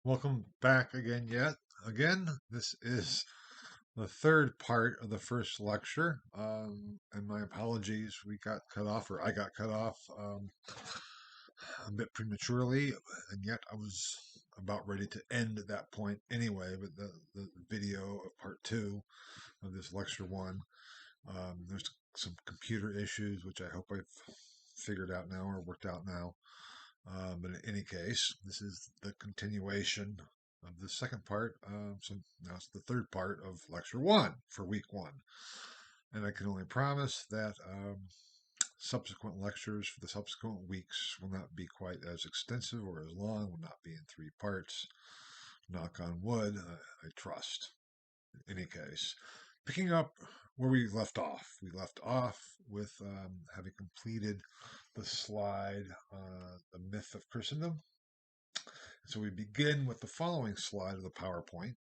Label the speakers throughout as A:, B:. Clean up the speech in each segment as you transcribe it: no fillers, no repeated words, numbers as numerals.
A: Welcome back again. This is the third part of the first lecture. And my apologies, we got cut off, or I got cut off a bit prematurely, and yet I was about ready to end at that point anyway. But the video of part two of this lecture one, there's some computer issues, which I hope I've figured out now or worked out now. But in any case, this is the continuation of the second part. So now it's the third part of lecture one for week one. And I can only promise that subsequent lectures for the subsequent weeks will not be quite as extensive or as long, will not be in three parts. Knock on wood, I trust. In any case, picking up where we left off. We left off with having completed the slide, The Myth of Christendom. So we begin with the following slide of the PowerPoint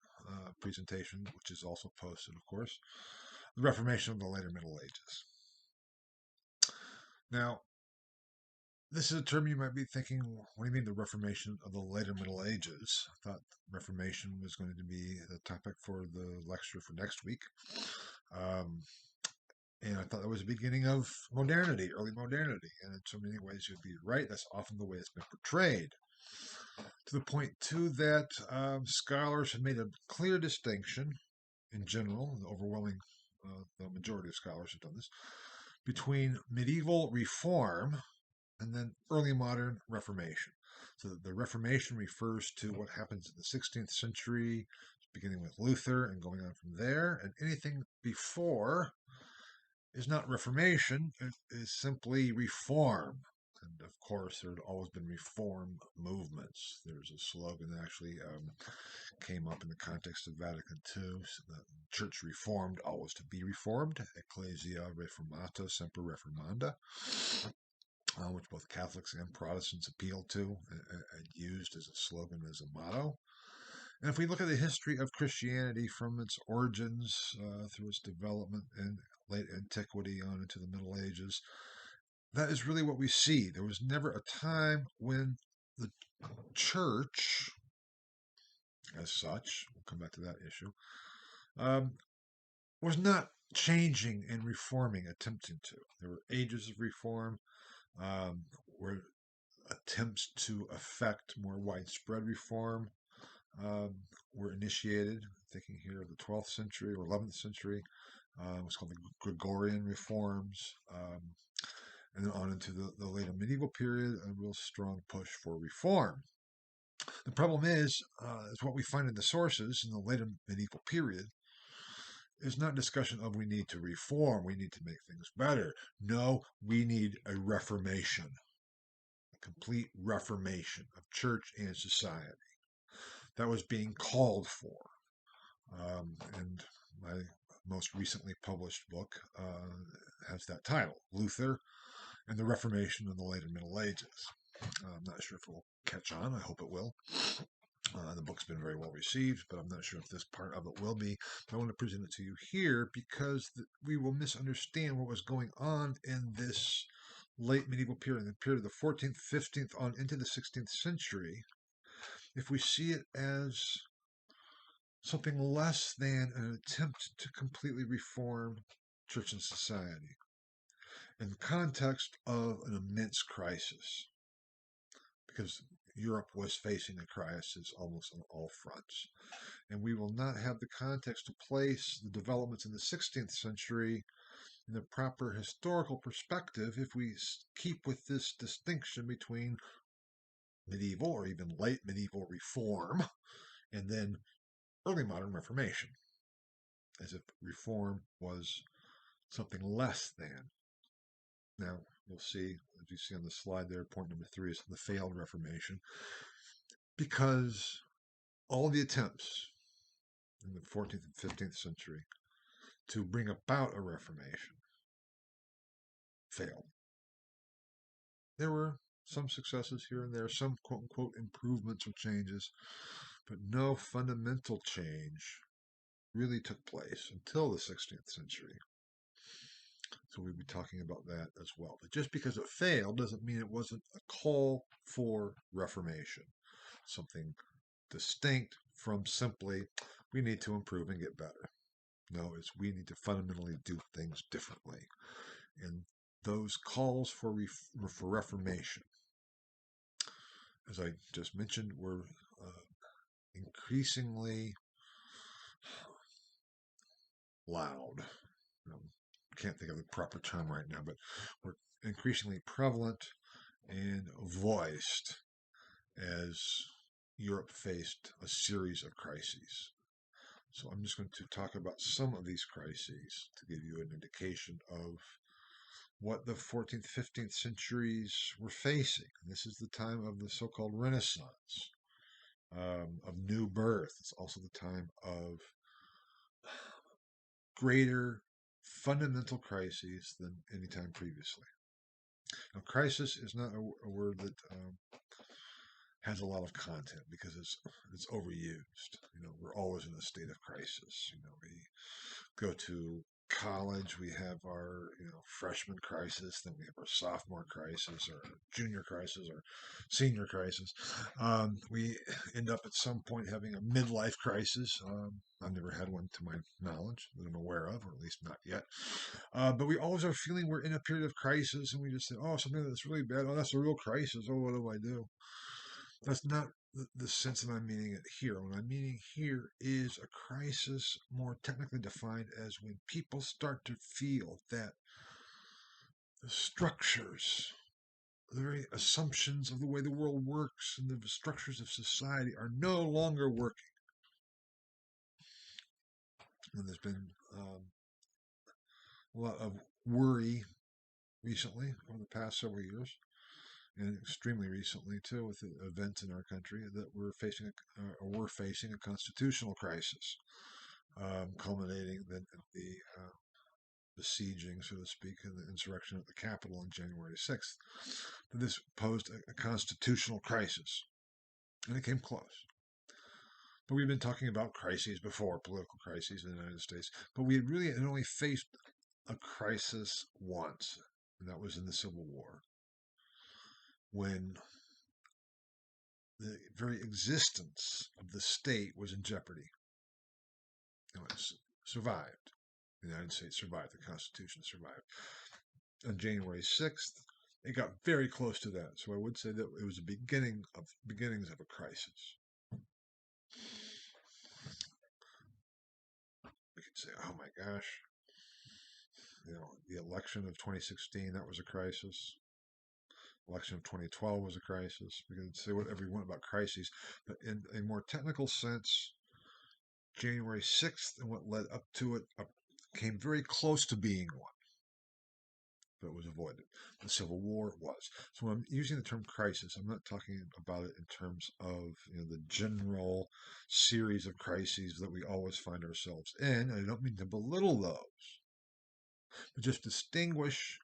A: presentation, which is also posted, of course, the Reformation of the later Middle Ages. Now, this is a term you might be thinking, what do you mean the Reformation of the later Middle Ages? I thought Reformation was going to be the topic for the lecture for next week. And I thought that was the beginning of modernity, early modernity. And in so many ways, you'd be right. That's often the way it's been portrayed. To the point, too, that scholars have made a clear distinction in general, the majority of scholars have done this, between medieval reform and then early modern Reformation. So the Reformation refers to what happens in the 16th century, beginning with Luther and going on from there, and anything before is not Reformation, it is simply reform. And of course, there had always been reform movements. There's a slogan that actually came up in the context of Vatican II. So the church reformed, always to be reformed. Ecclesia Reformata Semper Reformanda, which both Catholics and Protestants appealed to and used as a slogan, as a motto. And if we look at the history of Christianity from its origins through its development in late antiquity on into the Middle Ages, that is really what we see. There was never a time when the church, as such, we'll come back to that issue, um, was not changing and reforming, attempting to. There were ages of reform, where attempts to effect more widespread reform were initiated. Thinking here of the 12th century or 11th century, what's called the Gregorian reforms, and then on into the later medieval period, a real strong push for reform. The problem is what we find in the sources in the later medieval period is not discussion of we need to reform, we need to make things better. No, we need a reformation, a complete reformation of church and society. That was being called for. And my most recently published book has that title, Luther and the Reformation in the Later Middle Ages. I'm not sure if it will catch on. I hope it will. The book's been very well received, but I'm not sure if this part of it will be. But I want to present it to you here because we will misunderstand what was going on in this late medieval period, in the period of the 14th, 15th, on into the 16th century, if we see it as something less than an attempt to completely reform church and society in the context of an immense crisis, because Europe was facing a crisis almost on all fronts. And we will not have the context to place the developments in the 16th century in the proper historical perspective if we keep with this distinction between medieval or even late medieval reform and then early modern Reformation, as if reform was something less than. Now, you'll see, as you see on the slide there, point number 3 is the failed Reformation, because all the attempts in the 14th and 15th century to bring about a Reformation failed. There were some successes here and there, some quote unquote improvements or changes, but no fundamental change really took place until the 16th century. So we'll be talking about that as well. But just because it failed doesn't mean it wasn't a call for reformation, something distinct from simply we need to improve and get better. No, it's we need to fundamentally do things differently. And those calls for reformation, as I just mentioned, were increasingly loud. Can't think of the proper term right now, but were increasingly prevalent and voiced as Europe faced a series of crises. So I'm just going to talk about some of these crises to give you an indication of what the 14th, 15th centuries were facing. And this is the time of the so-called Renaissance, of new birth. It's also the time of greater fundamental crises than any time previously. Now, crisis is not a word that has a lot of content because it's overused. We're always in a state of crisis. We go to college, we have our freshman crisis, then we have our sophomore crisis, or junior crisis, or senior crisis. We end up at some point having a midlife crisis. I've never had one to my knowledge that I'm aware of, or at least not yet. But we always are feeling we're in a period of crisis, and we just say, "Oh, something that's really bad. Oh, that's a real crisis. Oh, what do I do?" That's not the sense that I'm meaning it here. What I'm meaning here is a crisis, more technically defined as when people start to feel that the structures, the very assumptions of the way the world works and the structures of society are no longer working. And there's been a lot of worry recently over the past several years, and extremely recently too, with the events in our country that we're facing a constitutional crisis, culminating in the besieging, so to speak, and the insurrection at the Capitol on January 6th. But this posed a constitutional crisis, and it came close. But we've been talking about crises before, political crises in the United States, but we had only faced a crisis once, and that was in the Civil War, when the very existence of the state was in jeopardy. It survived. The United States survived. The Constitution survived. On January 6th, it got very close to that. So I would say that it was the beginnings of a crisis. We could say, oh my gosh, the election of 2016, that was a crisis. Election of 2012 was a crisis. We could say whatever we want about crises, but in a more technical sense, January 6th and what led up to it came very close to being one, but was avoided. The Civil War was. So when I'm using the term crisis, I'm not talking about it in terms of the general series of crises that we always find ourselves in. I don't mean to belittle those, but just distinguish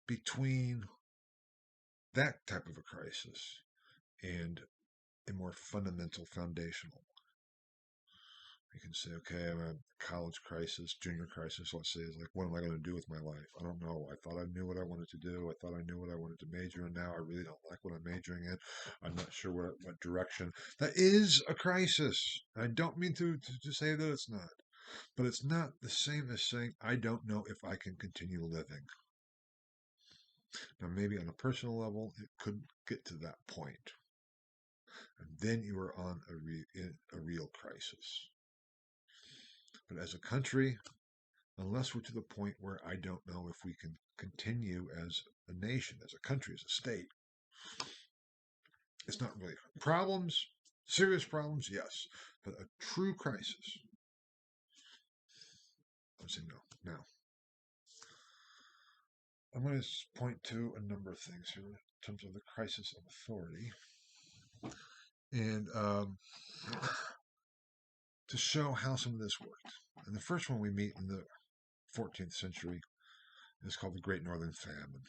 A: between that type of a crisis and a more fundamental, foundational. You can say, okay, I'm a college crisis, junior crisis, let's say, is like, what am I going to do with my life? I don't know. I thought I knew what I wanted to do. I thought I knew what I wanted to major in. Now I really don't like what I'm majoring in. I'm not sure what direction. That is a crisis. I don't mean to say that it's not, but it's not the same as saying, I don't know if I can continue living. Now, maybe on a personal level, it could get to that point. And then you are on a real crisis. But as a country, unless we're to the point where I don't know if we can continue as a nation, as a country, as a state, it's not really problems, serious problems, yes, but a true crisis. I would say no. Now, I'm going to point to a number of things here in terms of the crisis of authority, and to show how some of this worked. And the first one we meet in the 14th century is called the Great Northern Famine.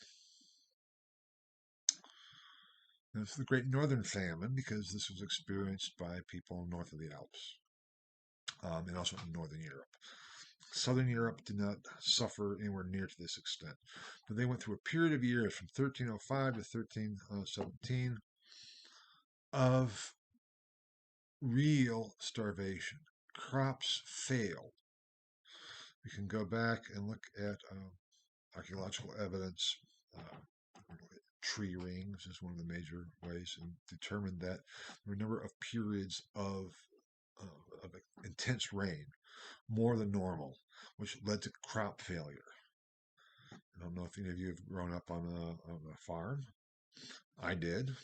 A: And it's the Great Northern Famine because this was experienced by people north of the Alps, and also in Northern Europe. Southern Europe did not suffer anywhere near to this extent, but they went through a period of years from 1305 to 1317 of real starvation. Crops failed. We can go back and look at archaeological evidence. Uh, Tree rings is one of the major ways, and determined that there were a number of periods of intense rain, more than normal, which led to crop failure. I don't know if any of you have grown up on a farm. I did.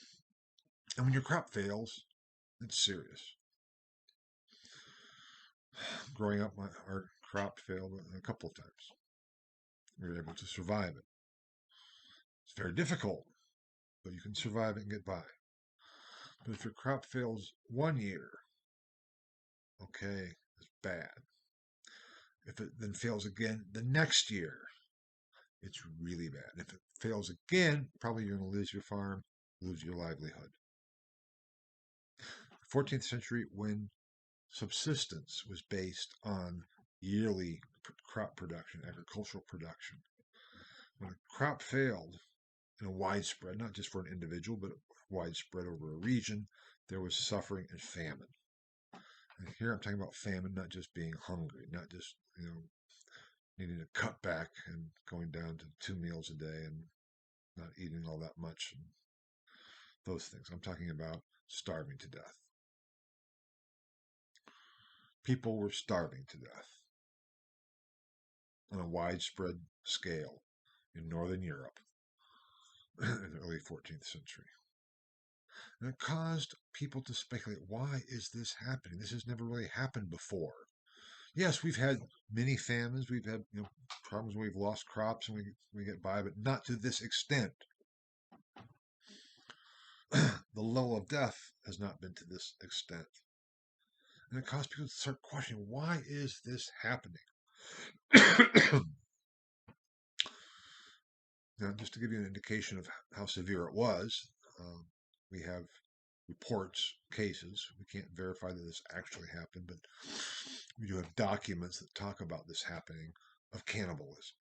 A: And when your crop fails, it's serious. Growing up, our crop failed a couple of times. We were able to survive it. It's very difficult, but you can survive it and get by. But if your crop fails one year, okay, it's bad. If it then fails again the next year, it's really bad. If it fails again, probably you're going to lose your farm, lose your livelihood. 14th century, when subsistence was based on yearly crop production, agricultural production, when a crop failed in a widespread, not just for an individual, but widespread over a region, there was suffering and famine. And here I'm talking about famine, not just being hungry, not just, needing to cut back and going down to 2 meals a day and not eating all that much and those things. I'm talking about starving to death. People were starving to death on a widespread scale in Northern Europe in the early 14th century. And it caused people to speculate, why is this happening? This has never really happened before. Yes, we've had many famines. We've had problems where we've lost crops and we get by, but not to this extent. The level of death has not been to this extent. And it caused people to start questioning, why is this happening? Now, just to give you an indication of how severe it was, we have reports, cases. We can't verify that this actually happened, but we do have documents that talk about this happening of cannibalism.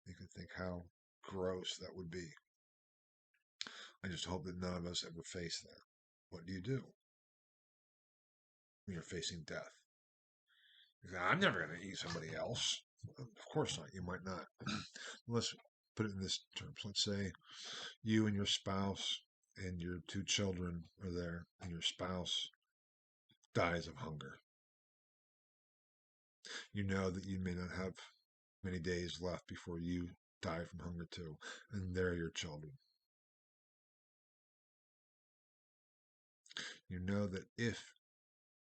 A: You can think how gross that would be. I just hope that none of us ever face that. What do you do when you're facing death? You say, I'm never going to eat somebody else. Of course not. You might not. Let's put it in this terms. Let's say you and your spouse and your 2 children are there, and your spouse dies of hunger. You know that you may not have many days left before you die from hunger too, and they're your children. You know that if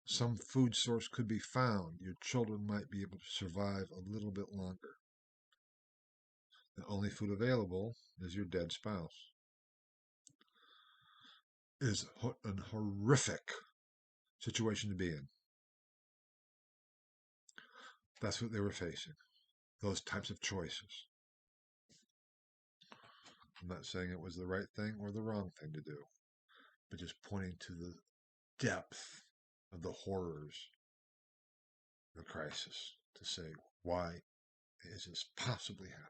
A: some food source could be found, your children might be able to survive a little bit longer. The only food available is your dead spouse. It is a horrific situation to be in. That's what they were facing, those types of choices. I'm not saying it was the right thing or the wrong thing to do, but just pointing to the depth of the horrors of the crisis to say, why is this possibly happening?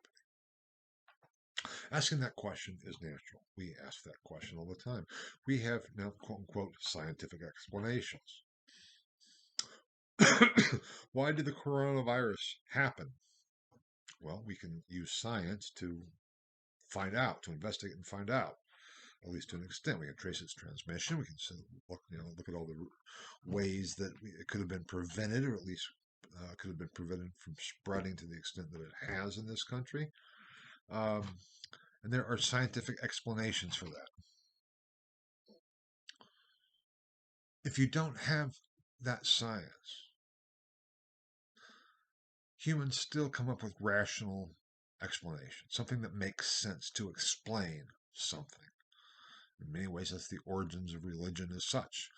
A: Asking that question is natural. We ask that question all the time. We have now, quote unquote, scientific explanations. Why did the coronavirus happen? Well, we can use science to find out, to investigate and find out, at least to an extent. We can trace its transmission. We can look at all the ways that it could have been prevented, or at least could have been prevented from spreading to the extent that it has in this country. And there are scientific explanations for that. If you don't have that science, humans still come up with rational explanation, something that makes sense to explain something. In many ways, that's the origins of religion as such,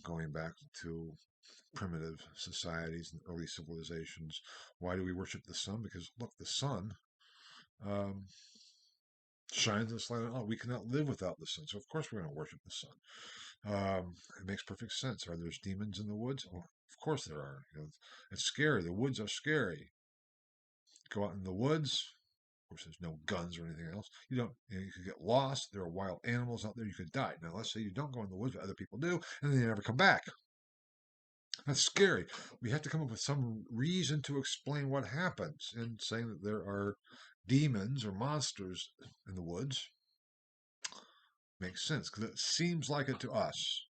A: going back to primitive societies and early civilizations. Why do we worship the sun? Because, look, the sun shines its light on all. We cannot live without the sun, so of course we're going to worship the sun. It makes perfect sense. Are there demons in the woods? Well, of course there are. It's scary. The woods are scary. Go out in the woods, Of course, there's no guns or anything else. You don't, you could get lost. There are wild animals out there. You could die. Now, let's say you don't go in the woods, but other people do, and then they never come back. That's scary. We have to come up with some reason to explain what happens. And saying that there are demons or monsters in the woods makes sense because it seems like it to us.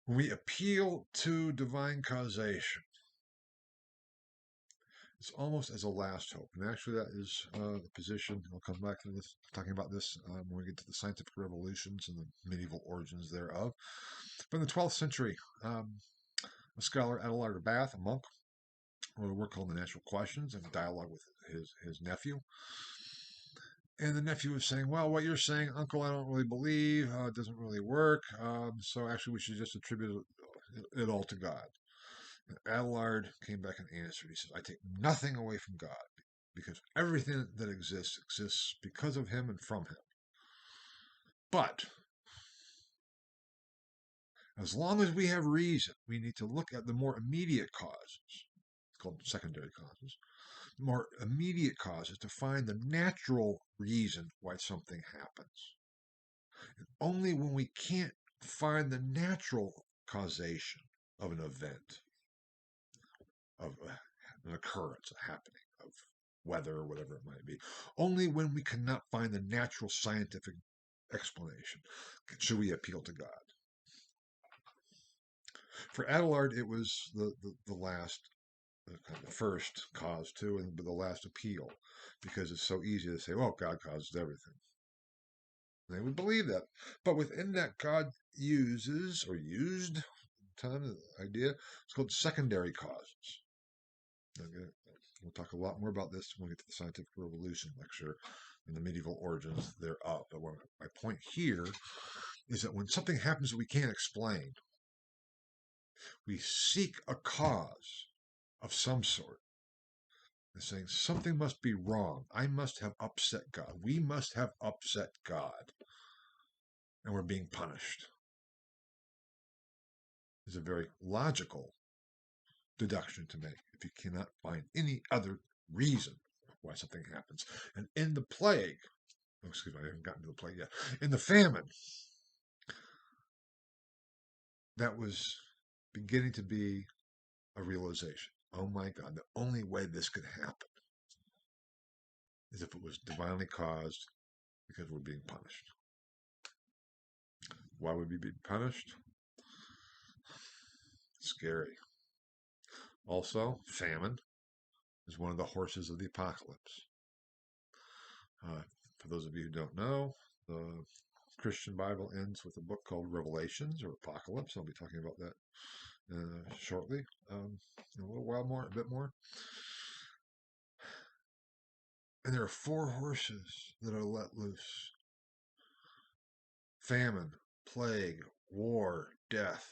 A: When we appeal to divine causation, it's almost as a last hope. And actually, that is the position. I'll come back to this, talking about this when we get to the scientific revolutions and the medieval origins thereof. But in the 12th century, a scholar, Adelard of Bath, a monk, wrote a work called The Natural Questions, and a dialogue with his nephew. And the nephew was saying, well, what you're saying, Uncle, I don't really believe. It doesn't really work. So actually, we should just attribute it all to God. And Adelard came back and answered. He said, I take nothing away from God because everything that exists because of him and from him. But as long as we have reason, we need to look at the more immediate causes. It's called secondary causes. More immediate causes to find the natural reason why something happens. And only when we can't find the natural causation of an event, of an occurrence, a happening, of weather or whatever it might be, only when we cannot find the natural scientific explanation should we appeal to God. For Adelard, it was the last, the first cause too, and the last appeal, because it's so easy to say, well, God causes everything. They would believe that. But within that, God uses, or used, time, the idea, it's called secondary causes. Okay. We'll talk a lot more about this when we get to the scientific revolution lecture and the medieval origins thereof. But my point here is that when something happens that we can't explain, we seek a cause of some sort. And saying something must be wrong. I must have upset God. We must have upset God. And we're being punished. Is a very logical deduction to make if you cannot find any other reason why something happens. And in the plague, excuse me, I haven't gotten to the plague yet. In the famine, that was beginning to be a realization. Oh my God, the only way this could happen is if it was divinely caused because we're being punished. Why would we be punished? Scary. Also, famine is one of the horses of the apocalypse. For those of you who don't know, the Christian Bible ends with a book called Revelations or Apocalypse. I'll be talking about that shortly, in a little while more, a bit more. And there are 4 horses that are let loose: famine, plague, war, death.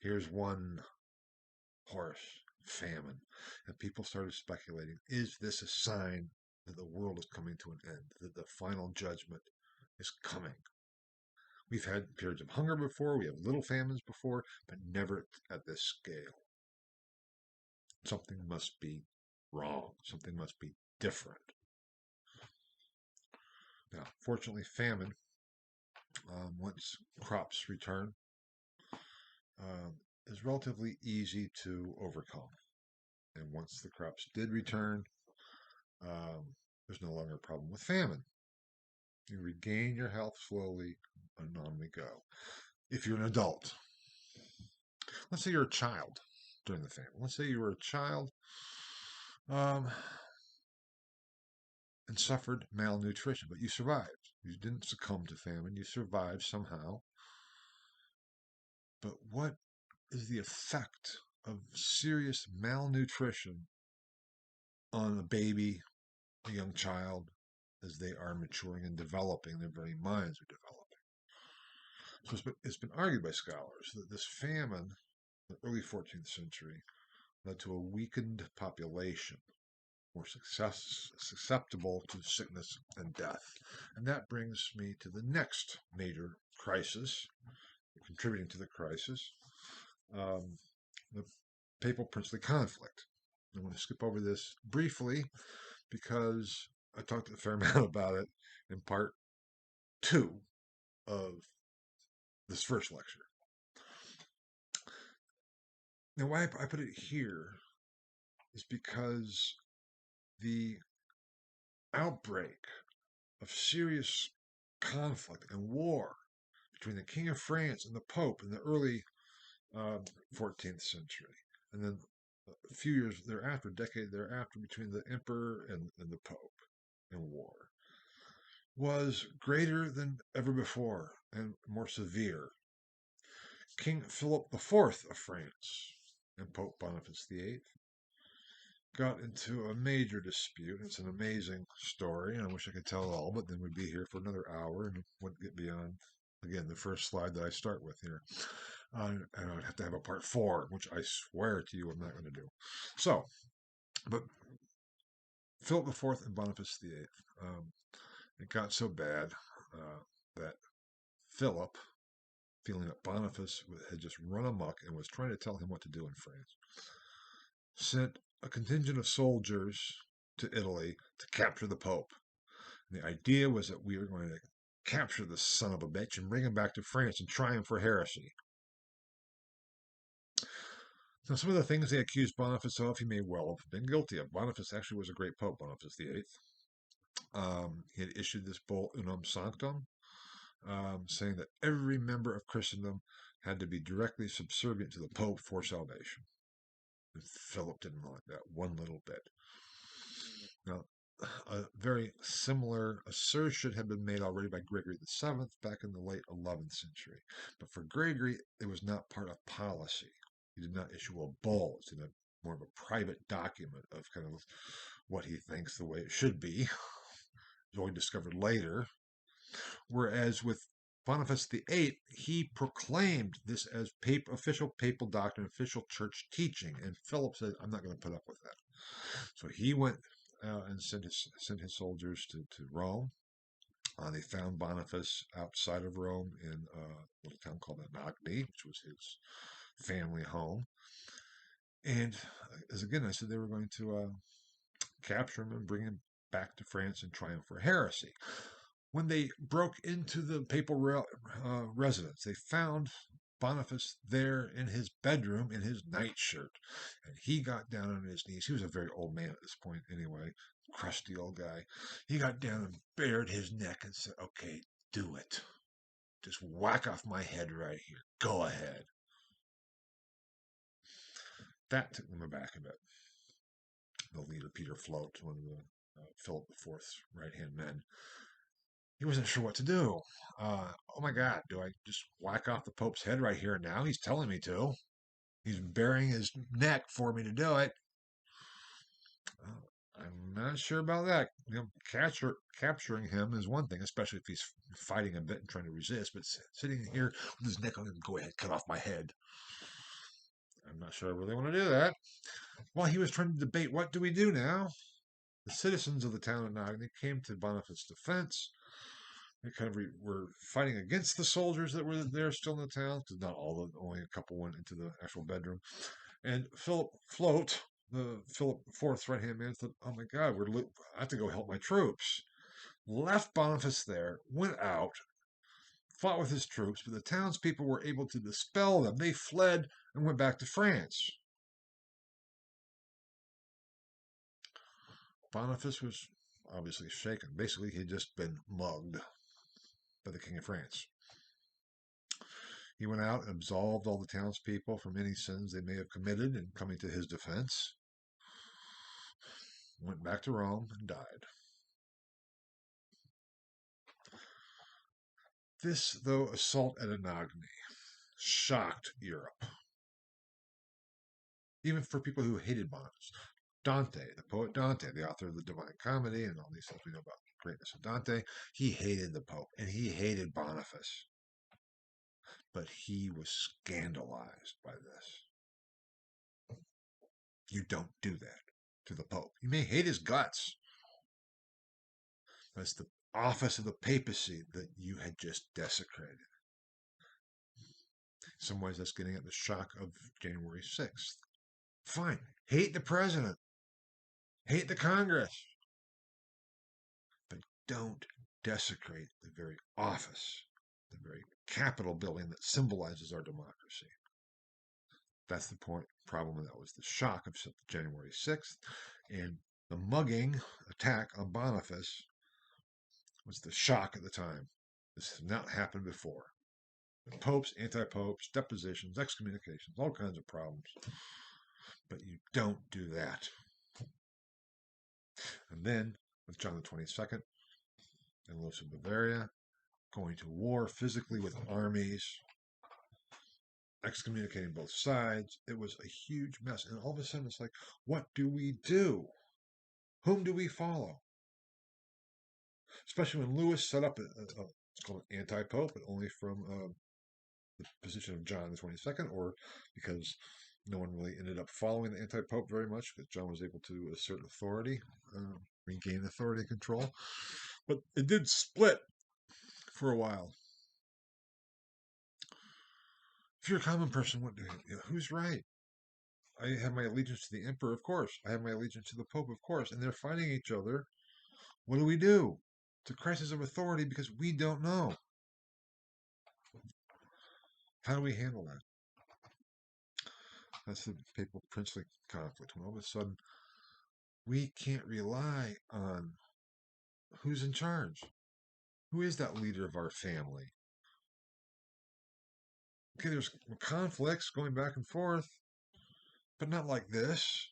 A: Here's one horse, famine. And people started speculating, is this a sign that the world is coming to an end, that the final judgment is coming? We've had periods of hunger before, we have little famines before, but never at this scale. Something must be wrong. Something must be different. Now, fortunately, famine, once crops return, is relatively easy to overcome. And once the crops did return, there's no longer a problem with famine. You regain your health slowly, and on we go. If you're an adult, let's say you're a child during the famine. Let's say you were a child and suffered malnutrition, but you survived. You didn't succumb to famine. You survived somehow. But what is the effect of serious malnutrition on a baby, a young child, as they are maturing and developing? Their very minds are developing. So it's been argued by scholars that this famine in the early 14th century led to a weakened population, more susceptible to sickness and death. And that brings me to the next major crisis, contributing to the crisis, the papal princely conflict. I want to skip over this briefly because I talked a fair amount about it in part 2 of this first lecture. Now, why I put it here is because the outbreak of serious conflict and war between the King of France and the Pope in the early 14th century, and then a few years thereafter, a decade thereafter, between the Emperor and the Pope in war, was greater than ever before and more severe. King Philip IV of France and Pope Boniface VIII got into a major dispute. It's an amazing story, and I wish I could tell it all, but then we'd be here for another hour and wouldn't get beyond, again, the first slide that I start with here. And I would have to have a part 4, which I swear to you I'm not going to do. So, but Philip IV and Boniface VIII, it got so bad that Philip, feeling that Boniface had just run amok and was trying to tell him what to do in France, sent a contingent of soldiers to Italy to capture the Pope. And the idea was that we were going to capture this son of a bitch and bring him back to France and try him for heresy. Now, some of the things they accused Boniface of, he may well have been guilty of. Boniface actually was a great pope, Boniface VIII. He had issued this bull, Unum Sanctum, saying that every member of Christendom had to be directly subservient to the Pope for salvation. And Philip didn't like that one little bit. Now, a very similar assertion had been made already by Gregory VII back in the late 11th century. But for Gregory, it was not part of policy. He did not issue a bull. It's in more of a private document of kind of what he thinks the way it should be. Only discovered later. Whereas with Boniface VIII, he proclaimed this as official papal doctrine, official church teaching, and Philip said, "I'm not going to put up with that." So he went and sent his soldiers to Rome. They found Boniface outside of Rome in a little town called Anagni, which was his family home. And as again I said, they were going to capture him and bring him back to France and try him for heresy. When they broke into the papal residence, they found Boniface there in his bedroom in his nightshirt. And he got down on his knees. He was a very old man at this point anyway, crusty old guy. He got down and bared his neck and said, "Okay, do it. Just whack off my head right here. Go ahead." That took them aback a bit. The leader, Peter Float, one of the Philip IV's right-hand men, he wasn't sure what to do. Oh my God, do I just whack off the Pope's head right here and now? He's telling me to. He's baring his neck for me to do it. I'm not sure about that. Capturing him is one thing, especially if he's fighting a bit and trying to resist. But sitting here with his neck on him, go ahead, cut off my head. I'm not sure I really want to do that. While he was trying to debate, what do we do now? The citizens of the town of Nagni came to Boniface's defense. They kind of were fighting against the soldiers that were there still in the town, because not all of them, only a couple went into the actual bedroom. And Philip Float, the Philip IV's right-hand man, thought, "Oh my God, I have to go help my troops." Left Boniface there, went out, fought with his troops, but the townspeople were able to dispel them. They fled and went back to France. Boniface was obviously shaken. Basically, he had just been mugged by the King of France. He went out and absolved all the townspeople from any sins they may have committed in coming to his defense. Went back to Rome and died. This, though, assault at Anagni shocked Europe. Even for people who hated Boniface. Dante, the poet Dante, the author of the Divine Comedy and all these things we know about the greatness of Dante, he hated the Pope and he hated Boniface. But he was scandalized by this. You don't do that to the Pope. You may hate his guts, but it's the office of the papacy that you had just desecrated. In some ways, that's getting at the shock of January 6th. Fine, hate the president, hate the Congress, but don't desecrate the very office, the very Capitol building that symbolizes our democracy. That's the problem. That was the shock of January 6th, and the mugging attack on Boniface was the shock at the time. This has not happened before. The popes, anti-popes, depositions, excommunications, all kinds of problems. But you don't do that. And then, with John the 22nd and Louis of Bavaria, going to war physically with armies, excommunicating both sides, it was a huge mess. And all of a sudden, it's like, what do we do? Whom do we follow? Especially when Louis set up it's called an anti-pope, but only from the position of John the 22nd, or because no one really ended up following the anti-pope very much, because John was able to assert authority, regain authority and control. But it did split for a while. If you're a common person, who's right? I have my allegiance to the emperor, of course. I have my allegiance to the pope, of course. And they're fighting each other. What do? It's a crisis of authority because we don't know. How do we handle that? That's the papal princely conflict. When all of a sudden we can't rely on who's in charge. Who is that leader of our family? Okay, there's conflicts going back and forth, but not like this.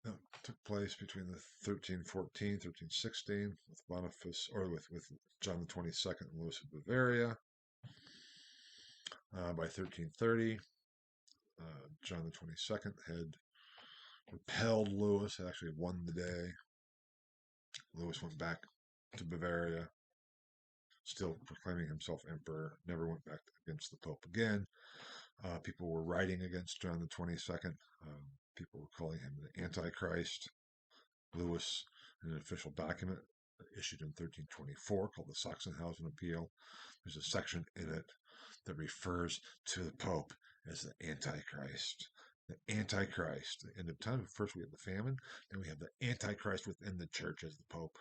A: That took place between the 1314, 1316 with Boniface, or with John the 22nd and Louis of Bavaria. By 1330, John the 22nd had repelled Louis, had actually won the day. Louis went back to Bavaria, still proclaiming himself emperor, never went back against the Pope again. People were writing against John the 22nd. People were calling him the Antichrist. Louis, in an official document issued in 1324 called the Sachsenhausen Appeal, there's a section in it that refers to the Pope as the Antichrist. The Antichrist. At the end of time, first we have the famine, then we have the Antichrist within the church as the Pope.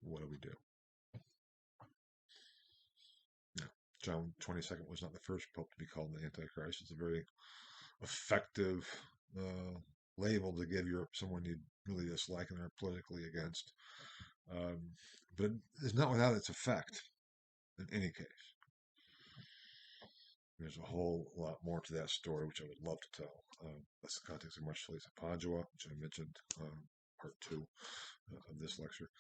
A: What do? No, John 22nd was not the first Pope to be called the Antichrist. It's a very effective label to give someone you really dislike and are politically against. But it's not without its effect in any case. There's a whole lot more to that story, which I would love to tell. That's the context of Marsilius of Padua, which I mentioned part 2 of this lecture.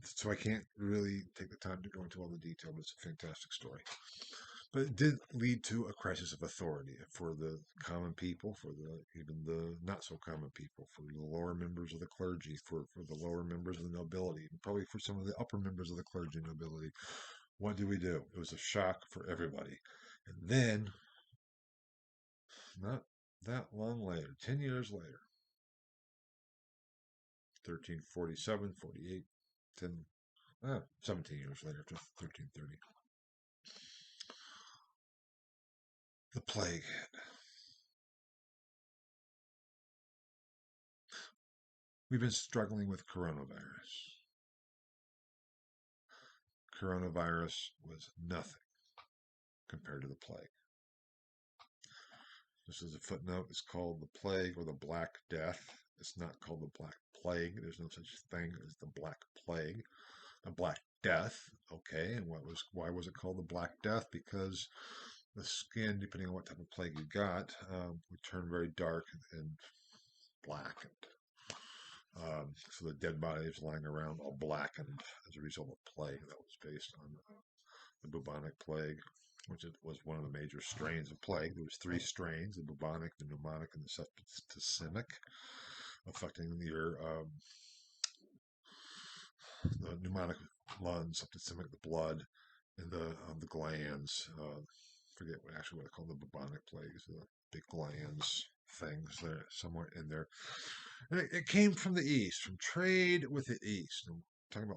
A: So I can't really take the time to go into all the detail, but it's a fantastic story. But it did lead to a crisis of authority for the common people, for even the not so common people, for the lower members of the clergy, for the lower members of the nobility, and probably for some of the upper members of the clergy and nobility. What do? It was a shock for everybody. And then, not that long later, 10 years later, 1347, 48, 17 years later, 1330, the plague hit. We've been struggling with coronavirus. Coronavirus was nothing compared to the plague. This is a footnote. It's called the plague or the Black Death. It's not called the Black Plague. There's no such thing as the Black Plague. The Black Death, okay, and why was it called the Black Death? Because the skin, depending on what type of plague you got, would turn very dark and blackened. So the dead bodies lying around all blackened as a result of plague. That was based on the bubonic plague, which was one of the major strains of plague. There was 3 strains: the bubonic, the pneumonic, and the septicemic, affecting the pneumonic lungs, septicemic the blood, and the glands. Forget what they call the bubonic plagues, the big glands things there somewhere in there. And it came from the East, from trade with the East. I'm talking about